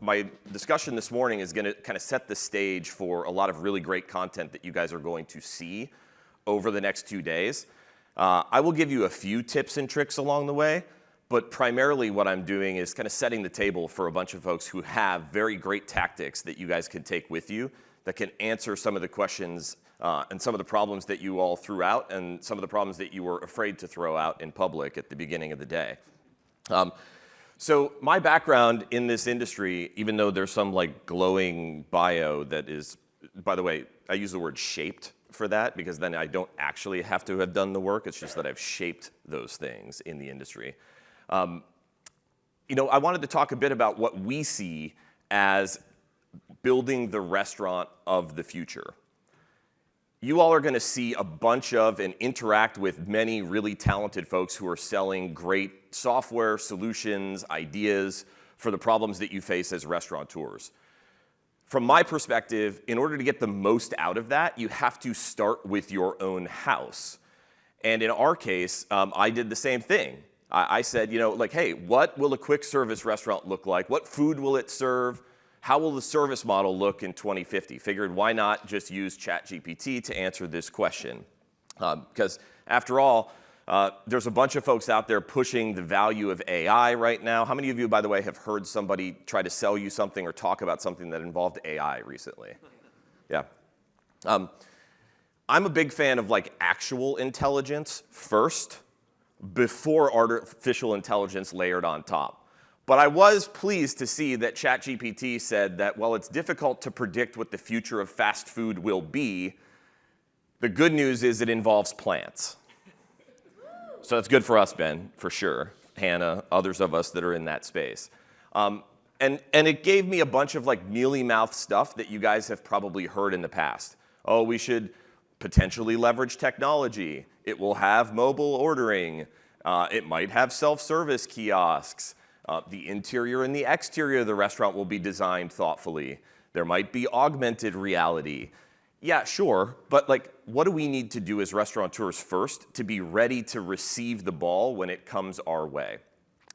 My discussion this morning is going to kind of set the stage for a lot of really great content that you guys are going to see over the next 2 days. I will give you a few tips and tricks along the way, but primarily what I'm doing is kind of setting the table for a bunch of folks who have very great tactics that you guys can take with you that can answer some of the questions and some of the problems that you all threw out and some of the problems that you were afraid to throw out in public at the beginning of the day. So my background in this industry, even though there's some like glowing bio that is, by the way, I use the word shaped for that because then I don't actually have to have done the work. It's just that I've shaped those things in the industry. I wanted to talk a bit about what we see as building the restaurant of the future. You all are going to see a bunch of and interact with many really talented folks who are selling great software, solutions, ideas for the problems that you face as restaurateurs. From my perspective, in order to get the most out of that, you have to start with your own house. And in our case, I did the same thing. I said, hey, what will a quick service restaurant look like? What food will it serve? How will the service model look in 2050? Figured why not just use ChatGPT to answer this question? Because after all, there's a bunch of folks out there pushing the value of AI right now. How many of you, by the way, have heard somebody try to sell you something or talk about something that involved AI recently? Yeah. I'm a big fan of like actual intelligence first before artificial intelligence layered on top. But I was pleased to see that ChatGPT said that while it's difficult to predict what the future of fast food will be, the good news is it involves plants. So that's good for us, Ben, for sure. Hannah, others of us that are in that space. And it gave me a bunch of like mealy-mouthed stuff that you guys have probably heard in the past. Oh, we should potentially leverage technology. It will have mobile ordering. It might have self-service kiosks. The interior and the exterior of the restaurant will be designed thoughtfully. There might be augmented reality. Yeah, sure, but like, what do we need to do as restaurateurs first to be ready to receive the ball when it comes our way?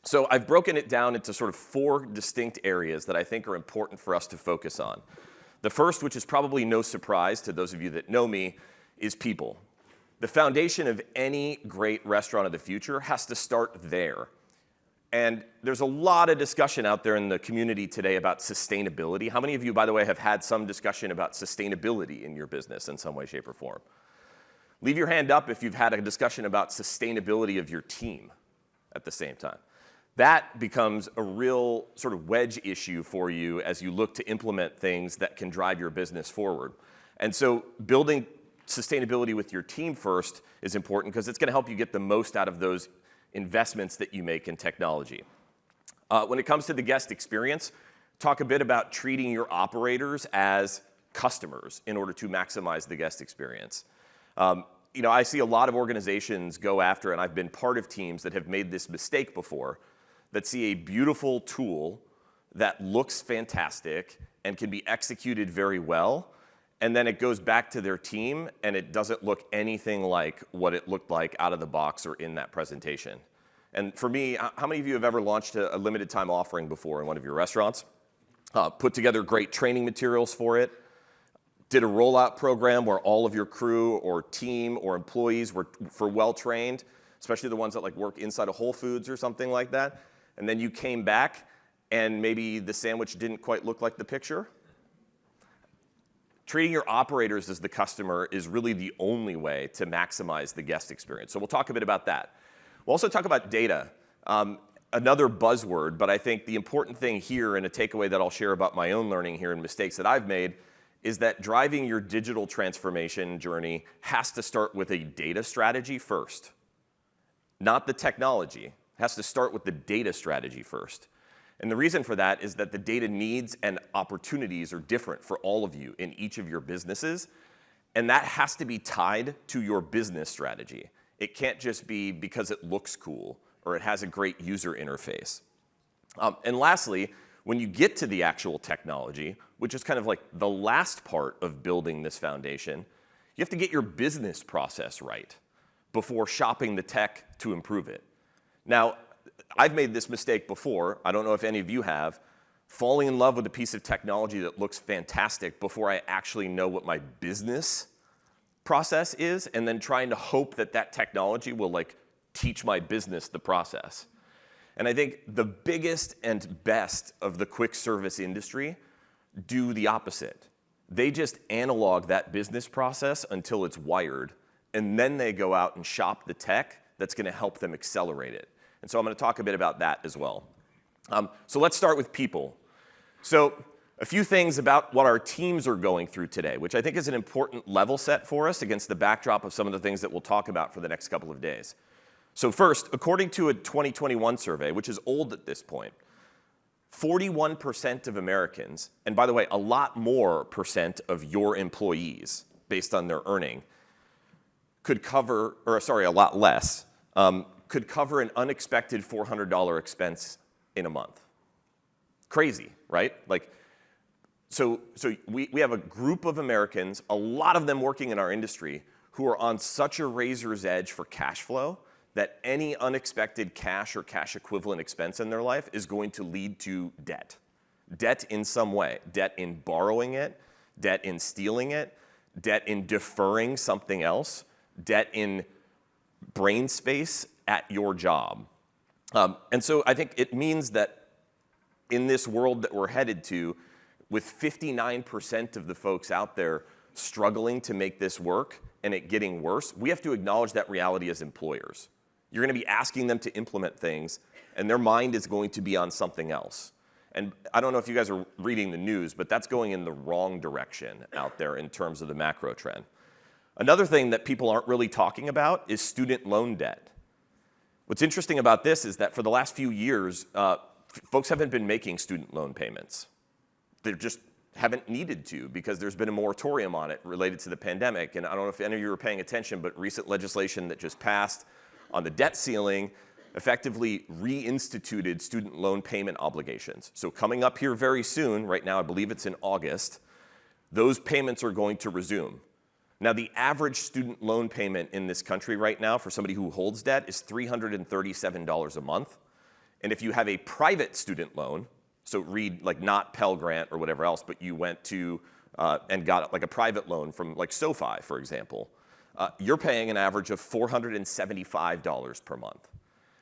So I've broken it down into sort of 4 distinct areas that I think are important for us to focus on. The first, which is probably no surprise to those of you that know me, is people. The foundation of any great restaurant of the future has to start there. And there's a lot of discussion out there in the community today about sustainability. How many of you, by the way, have had some discussion about sustainability in your business in some way, shape, or form? Leave your hand up if you've had a discussion about sustainability of your team at the same time. That becomes a real sort of wedge issue for you as you look to implement things that can drive your business forward. And so building sustainability with your team first is important because it's going to help you get the most out of those investments that you make in technology. When it comes to the guest experience, talk a bit about treating your operators as customers in order to maximize the guest experience. I see a lot of organizations go after, and I've been part of teams that have made this mistake before, that see a beautiful tool that looks fantastic and can be executed very well, and then it goes back to their team and it doesn't look anything like what it looked like out of the box or in that presentation. And for me, how many of you have ever launched a limited time offering before in one of your restaurants? Put together great training materials for it, did a rollout program where all of your crew or team or employees were well trained, especially the ones that like work inside of Whole Foods or something like that, and then you came back and maybe the sandwich didn't quite look like the picture? Treating your operators as the customer is really the only way to maximize the guest experience. So we'll talk a bit about that. We'll also talk about data. Another buzzword, but I think the important thing here and a takeaway that I'll share about my own learning here and mistakes that I've made is that driving your digital transformation journey has to start with a data strategy first, not the technology. It has to start with the data strategy first. And the reason for that is that the data needs and opportunities are different for all of you in each of your businesses, and that has to be tied to your business strategy. It can't just be because it looks cool or it has a great user interface. And lastly, when you get to the actual technology, which is kind of like the last part of building this foundation, you have to get your business process right before shopping the tech to improve it. Now, I've made this mistake before. I don't know if any of you have. Falling in love with a piece of technology that looks fantastic before I actually know what my business process is, and then trying to hope that that technology will like teach my business the process. And I think the biggest and best of the quick service industry do the opposite. They just analog that business process until it's wired, and then they go out and shop the tech that's going to help them accelerate it. And so I'm going to talk a bit about that as well. So let's start with people. So a few things about what our teams are going through today, which I think is an important level set for us against the backdrop of some of the things that we'll talk about for the next couple of days. So first, according to a 2021 survey, which is old at this point, 41% of Americans, and by the way, a lot more percent of your employees, based on their earning, could cover, or sorry, a lot less, could cover an unexpected $400 expense in a month. Crazy, right? Like, so we have a group of Americans, a lot of them working in our industry, who are on such a razor's edge for cash flow that any unexpected cash or cash equivalent expense in their life is going to lead to debt. Debt in some way. Debt in borrowing it, debt in stealing it, debt in deferring something else, debt in brain space at your job. And so I think it means that in this world that we're headed to, with 59% of the folks out there struggling to make this work and it getting worse, we have to acknowledge that reality as employers. You're going to be asking them to implement things, and their mind is going to be on something else. And I don't know if you guys are reading the news, but that's going in the wrong direction out there in terms of the macro trend. Another thing that people aren't really talking about is student loan debt. What's interesting about this is that for the last few years, folks haven't been making student loan payments. They just haven't needed to because there's been a moratorium on it related to the pandemic. And I don't know if any of you are paying attention, but recent legislation that just passed on the debt ceiling effectively reinstituted student loan payment obligations. So coming up here very soon, right now I believe it's in August, those payments are going to resume. Now the average student loan payment in this country right now for somebody who holds debt is $337 a month. And if you have a private student loan, so read like not Pell Grant or whatever else, but you went to and got like a private loan from like SoFi, for example, you're paying an average of $475 per month.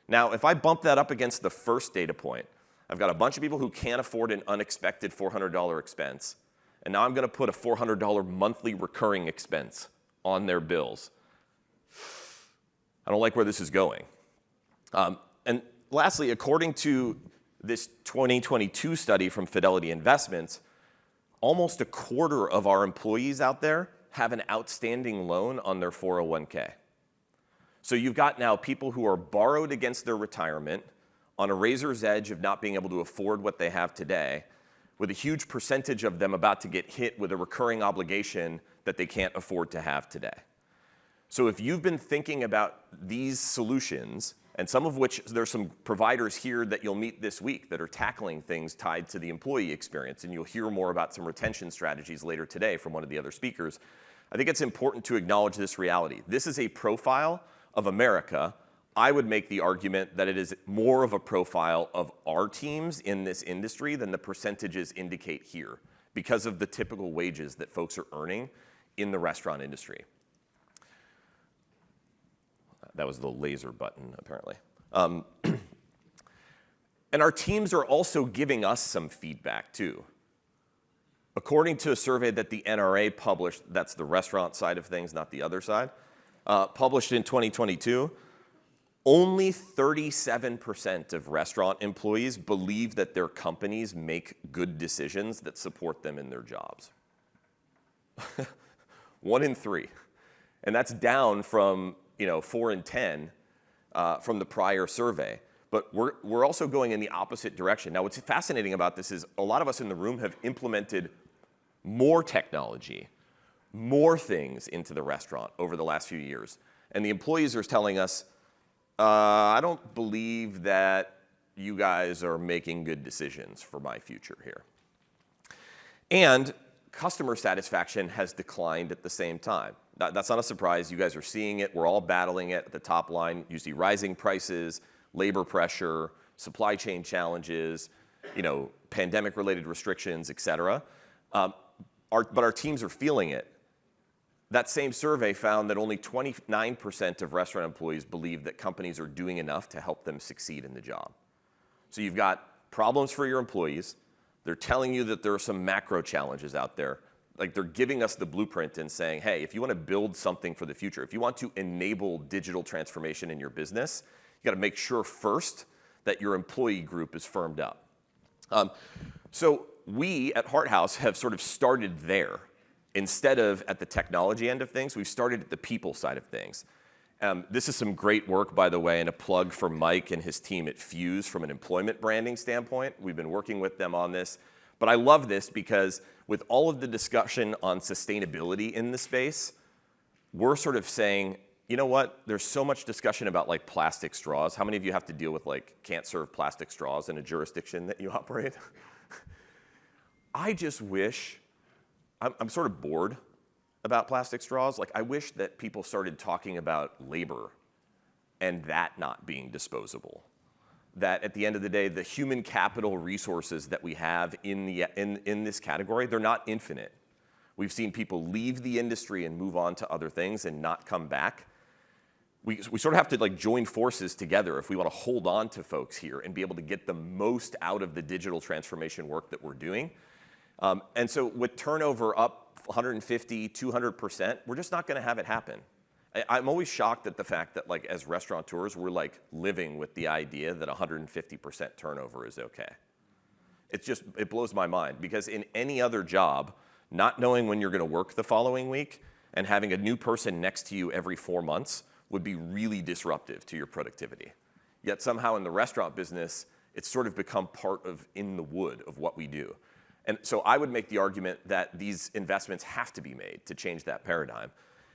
Now, if I bump that up against the first data point, I've got a bunch of people who can't afford an unexpected $400 expense, and now I'm going to put a $400 monthly recurring expense on their bills. I don't like where this is going. And lastly, according to this 2022 study from Fidelity Investments, almost a quarter of our employees out there have an outstanding loan on their 401k. So you've got now people who are borrowed against their retirement on a razor's edge of not being able to afford what they have today, with a huge percentage of them about to get hit with a recurring obligation that they can't afford to have today. So if you've been thinking about these solutions, and some of which there's some providers here that you'll meet this week that are tackling things tied to the employee experience, and you'll hear more about some retention strategies later today from one of the other speakers. I think it's important to acknowledge this reality. This is a profile of America. I would make the argument that it is more of a profile of our teams in this industry than the percentages indicate here because of the typical wages that folks are earning in the restaurant industry. That was the laser button, apparently. And our teams are also giving us some feedback, too. According to a survey that the NRA published, that's the restaurant side of things, not the other side, published in 2022, only 37% of restaurant employees believe that their companies make good decisions that support them in their jobs. 1 in 3. And that's down from 4 in 10 from the prior survey. But we're also going in the opposite direction. Now, what's fascinating about this is a lot of us in the room have implemented more technology, more things into the restaurant over the last few years. And the employees are telling us, I don't believe that you guys are making good decisions for my future here. And customer satisfaction has declined at the same time. That's not a surprise. You guys are seeing it. We're all battling it at the top line. You see rising prices. labor pressure, supply chain challenges, pandemic-related restrictions, et cetera. But our teams are feeling it. That same survey found that only 29% of restaurant employees believe that companies are doing enough to help them succeed in the job. So you've got problems for your employees. They're telling you that there are some macro challenges out there. Like, they're giving us the blueprint and saying, hey, if you want to build something for the future, if you want to enable digital transformation in your business, you got to make sure first that your employee group is firmed up. So we at Hart House have sort of started there. Instead of at the technology end of things, we've started at the people side of things. This is some great work, by the way, and a plug for Mike and his team at Fuse from an employment branding standpoint. We've been working with them on this. But I love this because with all of the discussion on sustainability in the space, we're sort of saying, you know what? There's so much discussion about like plastic straws. How many of you have to deal with like can't serve plastic straws in a jurisdiction that you operate? I just wish, I'm sort of bored about plastic straws. Like, I wish that people started talking about labor and that not being disposable. That at the end of the day, the human capital resources that we have in this category, they're not infinite. We've seen people leave the industry and move on to other things and not come back. We sort of have to like join forces together if we want to hold on to folks here and be able to get the most out of the digital transformation work that we're doing. And so with turnover up 150, 200%, we're just not going to have it happen. I'm always shocked at the fact that, like, as restaurateurs, we're like living with the idea that 150% turnover is okay. It blows my mind, because in any other job, not knowing when you're going to work the following week and having a new person next to you every 4 months would be really disruptive to your productivity. Yet somehow in the restaurant business, it's sort of become part of in the wood of what we do. And so I would make the argument that these investments have to be made to change that paradigm.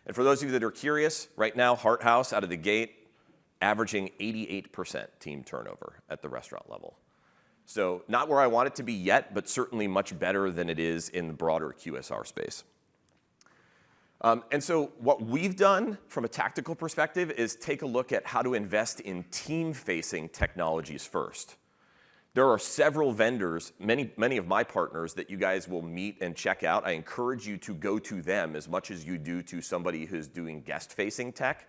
And for those of you that are curious, right now, Hart House, out of the gate, averaging 88% team turnover at the restaurant level. So not where I want it to be yet, but certainly much better than it is in the broader QSR space. And so what we've done from a tactical perspective is take a look at how to invest in team-facing technologies first. There are several vendors, many of my partners that you guys will meet and check out. I encourage you to go to them as much as you do to somebody who's doing guest-facing tech,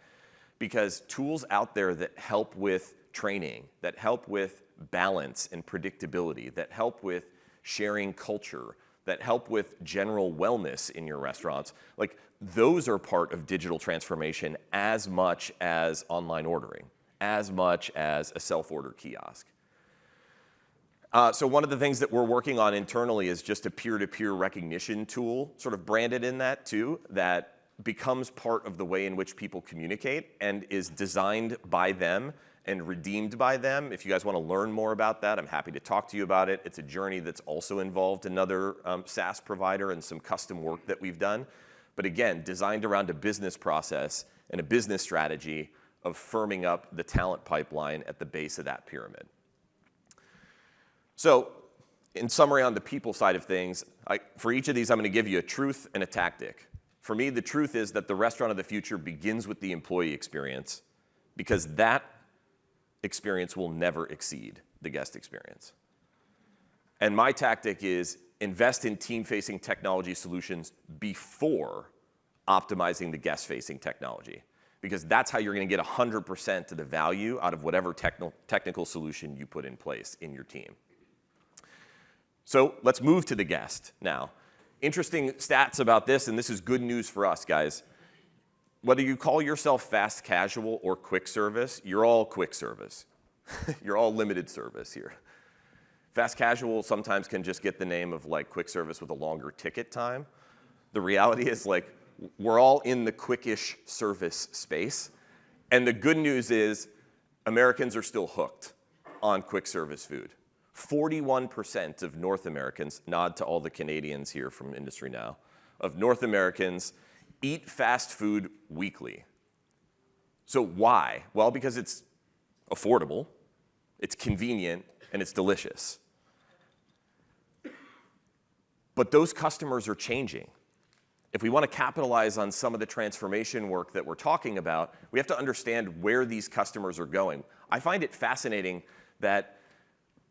because tools out there that help with training, that help with balance and predictability, that help with sharing culture, that help with general wellness in your restaurants, like, those are part of digital transformation as much as online ordering, as much as a self-order kiosk. So one of the things that we're working on internally is just a peer-to-peer recognition tool, sort of branded in that too, that becomes part of the way in which people communicate and is designed by them and redeemed by them. If you guys want to learn more about that, I'm happy to talk to you about it. It's a journey that's also involved another SaaS provider and some custom work that we've done. But again, designed around a business process and a business strategy of firming up the talent pipeline at the base of that pyramid. So, in summary, on the people side of things, for each of these, I'm going to give you a truth and a tactic. For me, the truth is that the restaurant of the future begins with the employee experience, because that experience will never exceed the guest experience. And my tactic is invest in team-facing technology solutions before optimizing the guest-facing technology, because that's how you're going to get 100% of the value out of whatever technical solution you put in place in your team. So let's move to the guest now. Interesting stats about this, and this is good news for us, guys. Whether you call yourself fast casual or quick service, you're all quick service. You're all limited service here. Fast casual sometimes can just get the name of like quick service with a longer ticket time. The reality is, like, we're all in the quickish service space. And the good news is Americans are still hooked on quick service food. 41% of North Americans, nod to all the Canadians here from Industry Now, of North Americans eat fast food weekly. So why? Well, because it's affordable, it's convenient, and it's delicious. But those customers are changing. if we want to capitalize on some of the transformation work that we're talking about, we have to understand where these customers are going. I find it fascinating that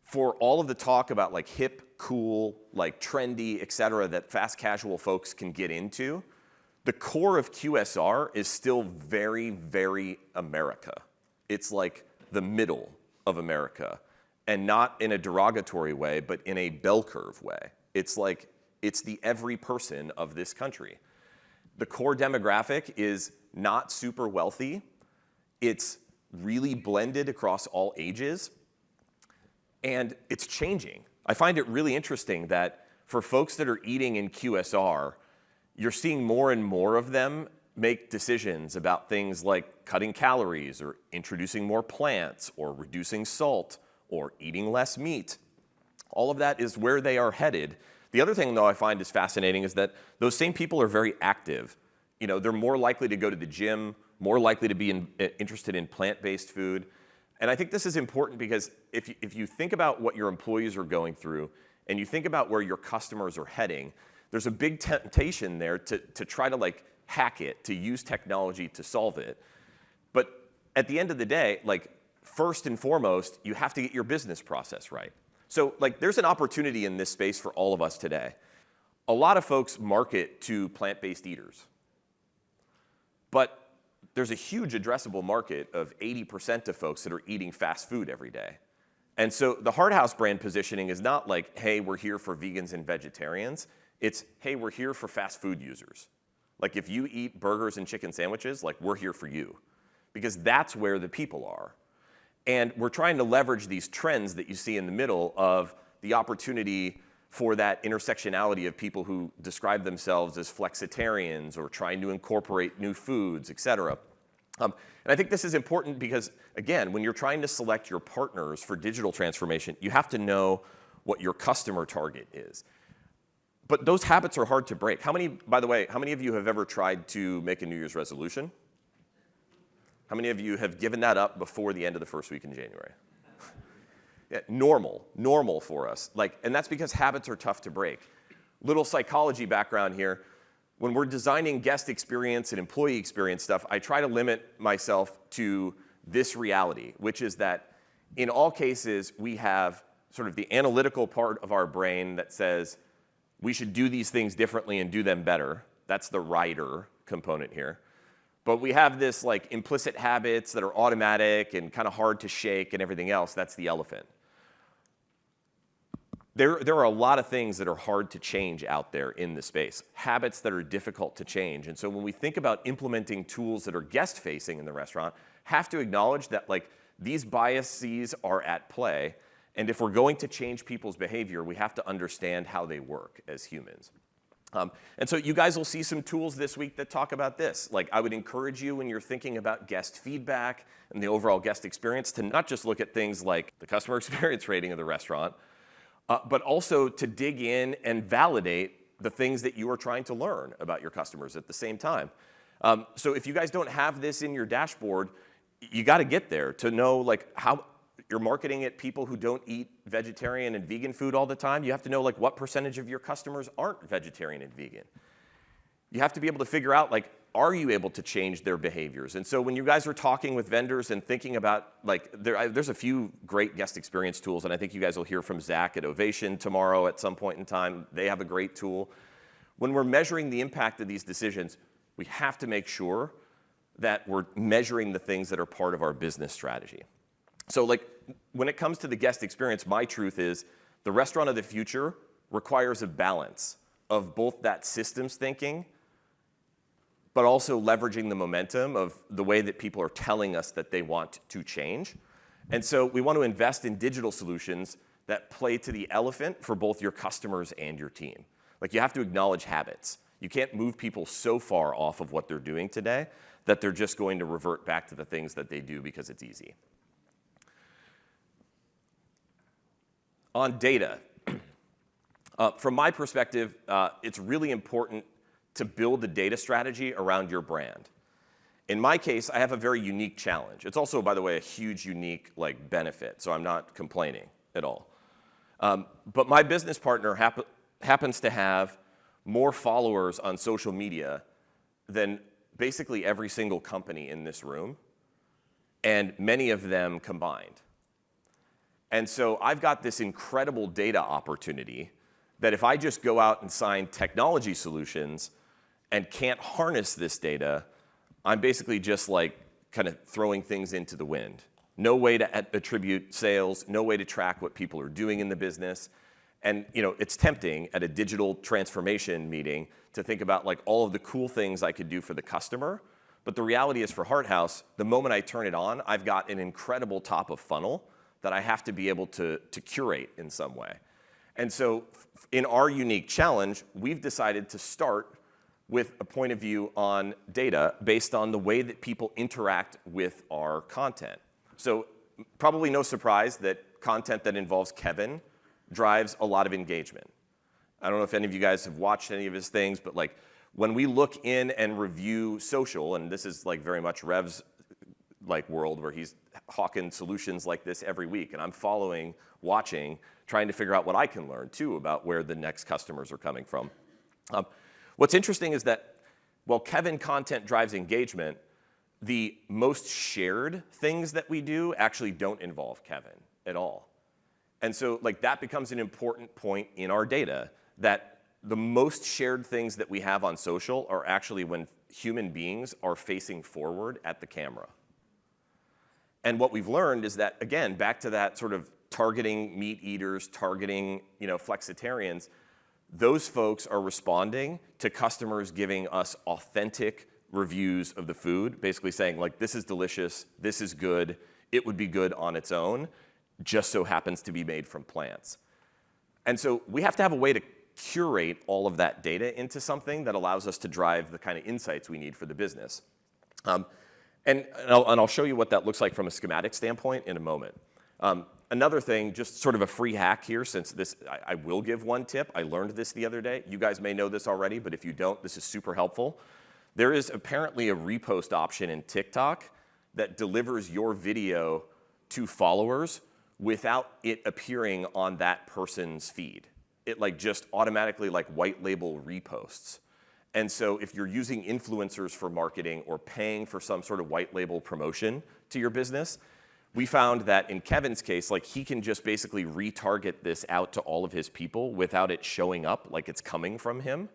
for all of the talk about like hip, cool, like trendy, et cetera, that fast casual folks can get into, the core of QSR is still very, very America. It's like the middle of America, and not in a derogatory way, but in a bell curve way. It's like, it's the every person of this country. The core demographic is not super wealthy. It's really blended across all ages, and it's changing. I find it really interesting that for folks that are eating in QSR, you're seeing more and more of them make decisions about things like cutting calories or introducing more plants or reducing salt or eating less meat. All of that is where they are headed. The other thing, though, I find is fascinating is that those same people are very active. You know, they're more likely to go to the gym, more likely to be interested in plant-based food. And I think this is important because if you think about what your employees are going through and you think about where your customers are heading, there's a big temptation there to try to like hack it, to use technology to solve it. But at the end of the day, like first and foremost, you have to get your business process right. So like there's an opportunity in this space for all of us today. A lot of folks market to plant-based eaters. But there's a huge addressable market of 80% of folks that are eating fast food every day. And so the Hart House brand positioning is not like, hey, we're here for vegans and vegetarians. It's, hey, we're here for fast food users. Like if you eat burgers and chicken sandwiches, like we're here for you. Because that's where the people are. And we're trying to leverage these trends that you see in the middle of the opportunity for that intersectionality of people who describe themselves as flexitarians or trying to incorporate new foods, et cetera. And I think this is important because, again, when you're trying to select your partners for digital transformation, you have to know what your customer target is. But those habits are hard to break. By the way, how many of you have ever tried to make a New Year's resolution? How many of you have given that up before the end of the first week in January? Yeah, normal for us. And that's because habits are tough to break. Little psychology background here. When we're designing guest experience and employee experience stuff, I try to limit myself to this reality, which is that in all cases, we have sort of the analytical part of our brain that says we should do these things differently and do them better. That's the rider component here. But we have this like implicit habits that are automatic and kind of hard to shake and everything else. That's the elephant. There are a lot of things that are hard to change out there in the space, habits that are difficult to change. And so when we think about implementing tools that are guest-facing in the restaurant, have to acknowledge that like these biases are at play. And if we're going to change people's behavior, we have to understand how they work as humans. And so you guys will see some tools this week that talk about this. Like I would encourage you when you're thinking about guest feedback and the overall guest experience to not just look at things like the customer experience rating of the restaurant, but also to dig in and validate the things that you are trying to learn about your customers at the same time. So if you guys don't have this in your dashboard, you got to get there to know like how you're marketing at people who don't eat vegetarian and vegan food all the time. You have to know like what percentage of your customers aren't vegetarian and vegan. You have to be able to figure out like, are you able to change their behaviors? And so when you guys are talking with vendors and thinking about like, there's a few great guest experience tools, and I think you guys will hear from Zach at Ovation tomorrow at some point in time. They have a great tool. When we're measuring the impact of these decisions, we have to make sure that we're measuring the things that are part of our business strategy. So like when it comes to the guest experience, my truth is the restaurant of the future requires a balance of both that systems thinking, but also leveraging the momentum of the way that people are telling us that they want to change. And so we want to invest in digital solutions that play to the elephant for both your customers and your team. Like you have to acknowledge habits. You can't move people so far off of what they're doing today that they're just going to revert back to the things that they do because it's easy. On data, from my perspective, it's really important to build a data strategy around your brand. In my case, I have a very unique challenge. It's also, by the way, a huge unique like benefit, so I'm not complaining at all. But my business partner happens to have more followers on social media than basically every single company in this room, and many of them combined. And so I've got this incredible data opportunity that if I just go out and sign technology solutions and can't harness this data, I'm basically just like kind of throwing things into the wind. No way to attribute sales, no way to track what people are doing in the business. And it's tempting at a digital transformation meeting to think about like all of the cool things I could do for the customer. But the reality is for Hart House, the moment I turn it on, I've got an incredible top of funnel that I have to be able to curate in some way. And so in our unique challenge, we've decided to start with a point of view on data based on the way that people interact with our content. So probably no surprise that content that involves Kevin drives a lot of engagement. I don't know if any of you guys have watched any of his things, but like when we look in and review social, and this is like very much Rev's like world where he's hawking solutions like this every week, and I'm following, watching, trying to figure out what I can learn too about where the next customers are coming from. What's interesting is that while Kevin content drives engagement, the most shared things that we do actually don't involve Kevin at all. And so like that becomes an important point in our data, that the most shared things that we have on social are actually when human beings are facing forward at the camera. And what we've learned is that, again, back to that sort of targeting meat eaters, targeting flexitarians, those folks are responding to customers giving us authentic reviews of the food, basically saying like, this is delicious, this is good, it would be good on its own, just so happens to be made from plants. And so we have to have a way to curate all of that data into something that allows us to drive the kind of insights we need for the business. And I'll show you what that looks like from a schematic standpoint in a moment. Another thing, just sort of a free hack here, since this, I will give one tip. I learned this the other day. You guys may know this already, but if you don't, this is super helpful. There is apparently a repost option in TikTok that delivers your video to followers without it appearing on that person's feed. It like just automatically like white label reposts. And so if you're using influencers for marketing or paying for some sort of white label promotion to your business, we found that in Kevin's case, like he can just basically retarget this out to all of his people without it showing up like it's coming from him.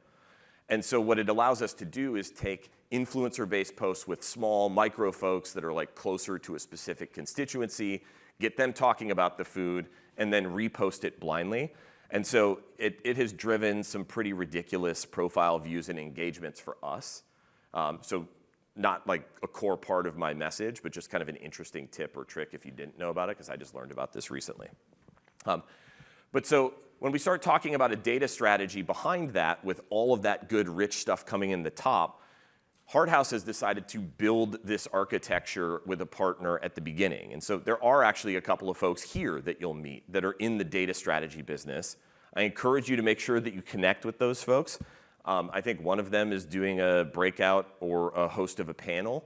And so what it allows us to do is take influencer-based posts with small micro folks that are like closer to a specific constituency, get them talking about the food, and then repost it blindly. And so it has driven some pretty ridiculous profile views and engagements for us. So not like a core part of my message, but just kind of an interesting tip or trick if you didn't know about it, because I just learned about this recently. But so when we start talking about a data strategy behind that, with all of that good, rich stuff coming in the top, Hart House has decided to build this architecture with a partner at the beginning. And so there are actually a couple of folks here that you'll meet that are in the data strategy business. I encourage you to make sure that you connect with those folks. I think one of them is doing a breakout or a host of a panel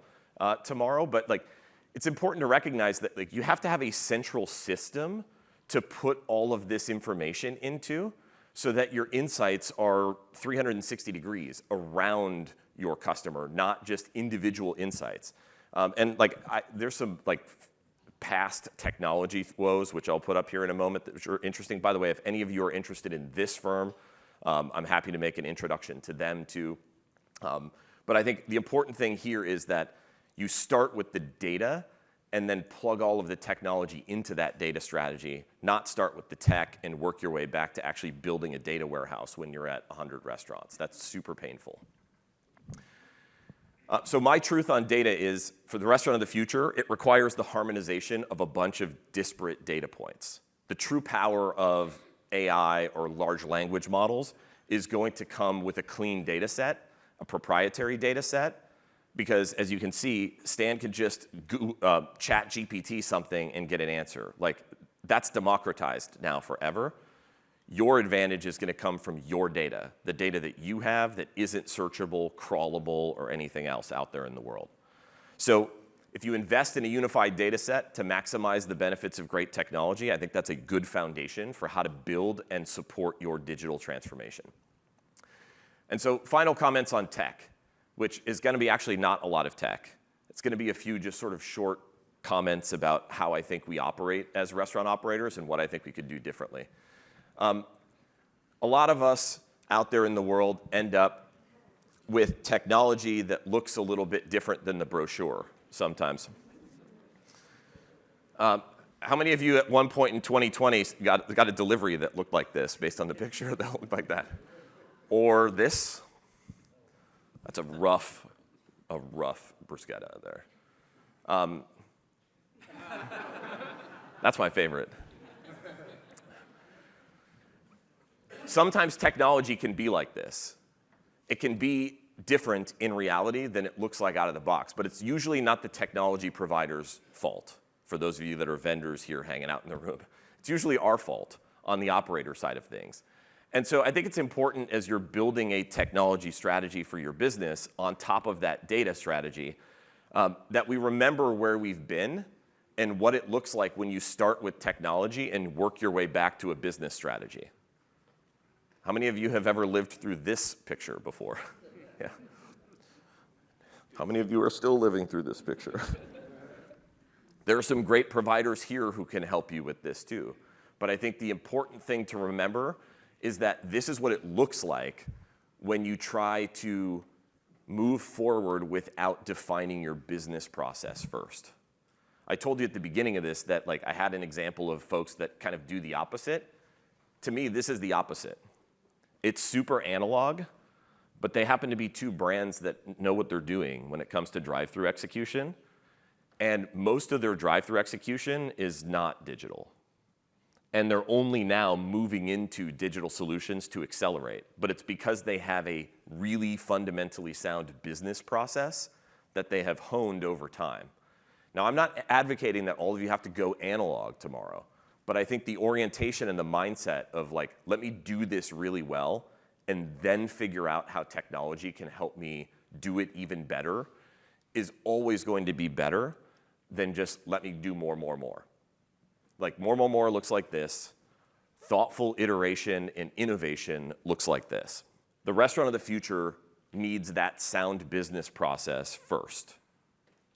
tomorrow. But like, it's important to recognize that like, you have to have a central system to put all of this information into so that your insights are 360 degrees around your customer, not just individual insights. And like, there's some like past technology woes, which I'll put up here in a moment, that are interesting. By the way, if any of you are interested in this firm, I'm happy to make an introduction to them too. But I think the important thing here is that you start with the data and then plug all of the technology into that data strategy, not start with the tech and work your way back to actually building a data warehouse when you're at 100 restaurants. That's super painful. So my truth on data is, for the restaurant of the future, it requires the harmonization of a bunch of disparate data points. The true power of AI or large language models is going to come with a clean data set, a proprietary data set, because as you can see, Stan can just chat GPT something and get an answer. Like, that's democratized now forever. Your advantage is going to come from your data, the data that you have that isn't searchable, crawlable, or anything else out there in the world. So if you invest in a unified data set to maximize the benefits of great technology, I think that's a good foundation for how to build and support your digital transformation. And so final comments on tech, which is going to be actually not a lot of tech. It's going to be a few just sort of short comments about how I think we operate as restaurant operators and what I think we could do differently. A lot of us out there in the world end up with technology that looks a little bit different than the brochure sometimes. How many of you at one point in 2020 got a delivery that looked like this, based on the picture that looked like that? Or this? That's a rough bruschetta there. That's my favorite. Sometimes technology can be like this. It can be different in reality than it looks like out of the box, but it's usually not the technology provider's fault. For those of you that are vendors here hanging out in the room, it's usually our fault on the operator side of things. And so I think it's important as you're building a technology strategy for your business on top of that data strategy, that we remember where we've been and what it looks like when you start with technology and work your way back to a business strategy. How many of you have ever lived through this picture before? Yeah. How many of you are still living through this picture? There are some great providers here who can help you with this too. But I think the important thing to remember is that this is what it looks like when you try to move forward without defining your business process first. I told you at the beginning of this that I had an example of folks that kind of do the opposite. To me, this is the opposite. It's super analog, but they happen to be two brands that know what they're doing when it comes to drive-through execution. And most of their drive-through execution is not digital. And they're only now moving into digital solutions to accelerate. But it's because they have a really fundamentally sound business process that they have honed over time. Now, I'm not advocating that all of you have to go analog tomorrow, but I think the orientation and the mindset of let me do this really well and then figure out how technology can help me do it even better is always going to be better than just let me do more. More looks like this. Thoughtful iteration and innovation looks like this. The restaurant of the future needs that sound business process first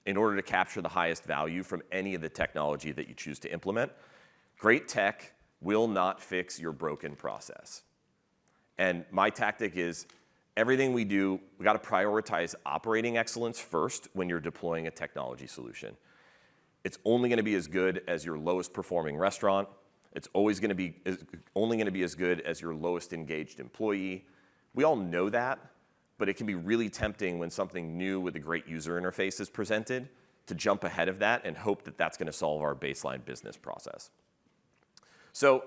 in order to capture the highest value from any of the technology that you choose to implement. Great tech will not fix your broken process. And my tactic is everything we do, we got to prioritize operating excellence first when you're deploying a technology solution. It's only going to be as good as your lowest performing restaurant. It's always going to be only going to be as good as your lowest engaged employee. We all know that, but it can be really tempting when something new with a great user interface is presented to jump ahead of that and hope that that's going to solve our baseline business process. So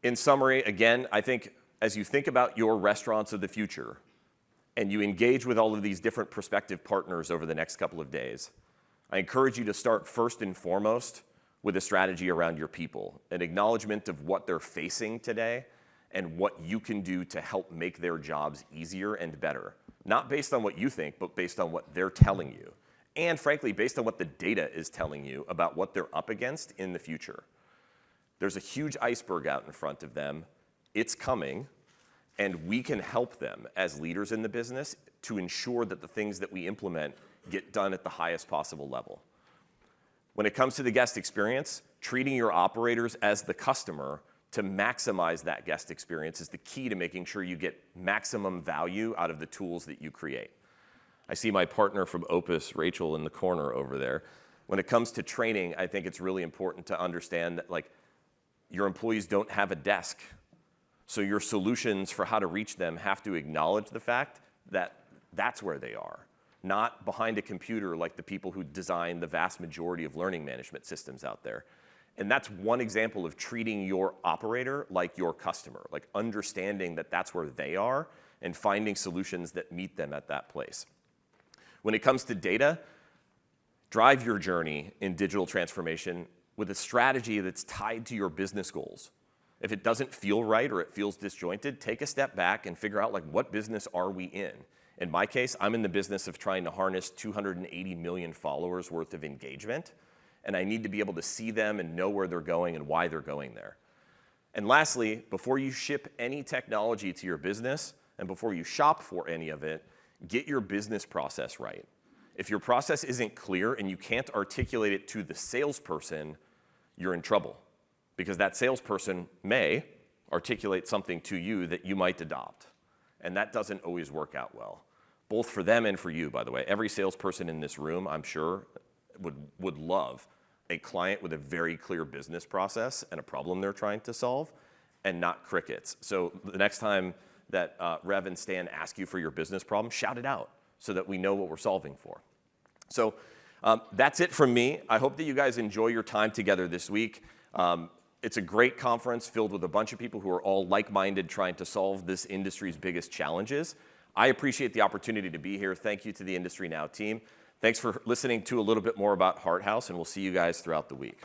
in summary, again, I think as you think about your restaurants of the future and you engage with all of these different prospective partners over the next couple of days, I encourage you to start first and foremost with a strategy around your people, an acknowledgement of what they're facing today and what you can do to help make their jobs easier and better. Not based on what you think, but based on what they're telling you. And frankly, based on what the data is telling you about what they're up against in the future. There's a huge iceberg out in front of them. It's coming, and we can help them as leaders in the business to ensure that the things that we implement get done at the highest possible level. When it comes to the guest experience, treating your operators as the customer to maximize that guest experience is the key to making sure you get maximum value out of the tools that you create. I see my partner from Opus, Rachel, in the corner over there. When it comes to training, I think it's really important to understand that your employees don't have a desk. So your solutions for how to reach them have to acknowledge the fact that that's where they are. Not behind a computer like the people who design the vast majority of learning management systems out there. And that's one example of treating your operator like your customer, understanding that that's where they are and finding solutions that meet them at that place. When it comes to data, drive your journey in digital transformation with a strategy that's tied to your business goals. If it doesn't feel right or it feels disjointed, take a step back and figure out what business are we in? In my case, I'm in the business of trying to harness 280 million followers worth of engagement, and I need to be able to see them and know where they're going and why they're going there. And lastly, before you ship any technology to your business and before you shop for any of it, get your business process right. If your process isn't clear and you can't articulate it to the salesperson, you're in trouble because that salesperson may articulate something to you that you might adopt. And that doesn't always work out well, both for them and for you, by the way. Every salesperson in this room, I'm sure, would love a client with a very clear business process and a problem they're trying to solve, and not crickets. So the next time that Rev and Stan ask you for your business problem, shout it out so that we know what we're solving for. So that's it from me. I hope that you guys enjoy your time together this week. It's a great conference filled with a bunch of people who are all like-minded trying to solve this industry's biggest challenges. I appreciate the opportunity to be here. Thank you to the Industry Now team. Thanks for listening to a little bit more about Hart House, and we'll see you guys throughout the week.